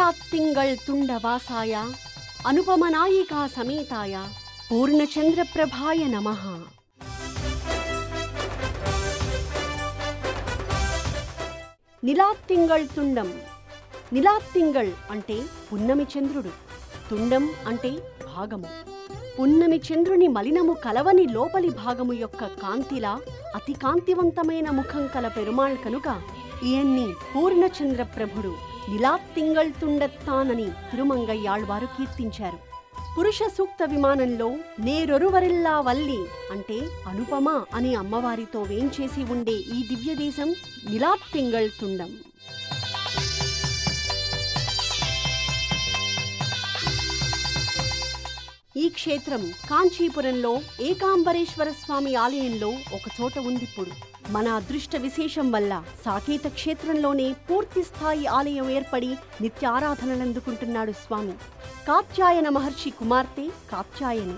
నిలాత్తింగళ్ తుండవాసాయ అనుపమనాయికా సమేతాయ పూర్ణచంద్రప్రభాయ నమః. నిలాత్తింగళ్ తుండం. నిలాత్తింగళ్ అంటే పున్నమి చంద్రుడు, తుండం అంటే భాగము. పున్నమి చంద్రుని మలినము కలవని లోపలి భాగము యొక్క కాంతిలా అతి కాంతివంతమైన ముఖం కల పెరుమాళ్ కనుక ఈయన్ని పూర్ణచంద్రప్రభుడు నిలాత్తింగళ్ తుండత్తానని తిరుమంగయ్యాళ్వారు కీర్తించారు. పురుష సూక్త విమానంలో నేరొరువరిల్లా వల్లి అంటే అనుపమ అని అమ్మవారితో వేంచేసి ఉండే ఈ దివ్యదేశం నిలాత్తింగళ్ తుండం. ఈ క్షేత్రం కాంచీపురంలో ఏకాంబరేశ్వర స్వామి ఆలయంలో ఒక చోట ఉందిప్పుడు. మన అదృష్ట విశేషం వల్ల సాకేత క్షేత్రంలోనే పూర్తి స్థాయి ఆలయం ఏర్పడి నిత్యారాధనలందుకుంటున్నాడు స్వామి. కాత్యాయన మహర్షి కుమార్తె కాత్యాయని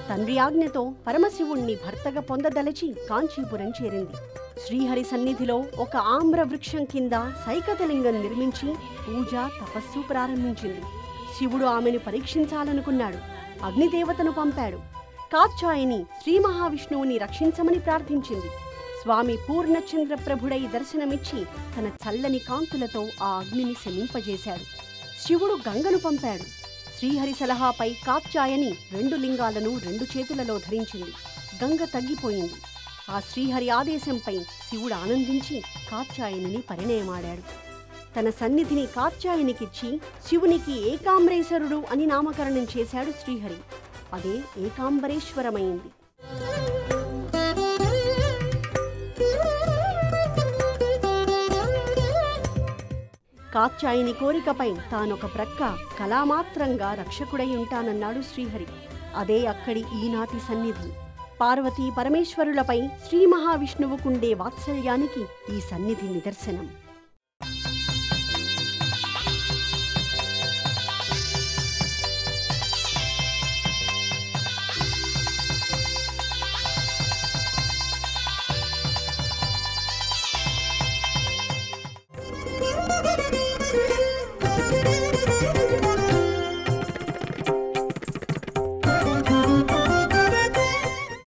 తండ్రి ఆజ్ఞతో పరమశివుణ్ణి భర్తగా పొందదలచి కాంచీపురం చేరింది. శ్రీహరి సన్నిధిలో ఒక ఆమ్ర వృక్షం కింద సైకతలింగం నిర్మించి పూజ తపస్సు ప్రారంభించింది. శివుడు ఆమెను పరీక్షించాలనుకున్నాడు. అగ్నిదేవతను పంపాడు. కాత్యాయని శ్రీ మహావిష్ణువుని రక్షించమని ప్రార్థించింది. స్వామి పూర్ణచంద్రప్రభుడై దర్శనమిచ్చి తన చల్లని కాంతులతో ఆ అగ్నిని శమింపజేశాడు. శివుడు గంగను పంపాడు. శ్రీహరి సలహాపై కాత్యాయని 2 లింగాలను 2 చేతులలో ధరించింది. గంగ తగ్గిపోయింది. ఆ శ్రీహరి ఆదేశంపై శివుడు ఆనందించి కాత్యాయనిని పరిణయమాడాడు. తన సన్నిధిని కాత్యాయనికిచ్చి శివునికి ఏకాంబరేశ్వరుడు అని నామకరణం చేశాడు శ్రీహరి. అదే ఏకాంబరేశ్వరమైంది. కాత్యాయని కోరికపై తానొక ప్రక్క కళామాత్రంగా రక్షకుడై ఉంటానన్నాడు శ్రీహరి. అదే అక్కడి ఈనాటి సన్నిధి. పార్వతీ పరమేశ్వరులపై శ్రీ మహావిష్ణువుకుండే వాత్సల్యానికి ఈ సన్నిధి నిదర్శనం.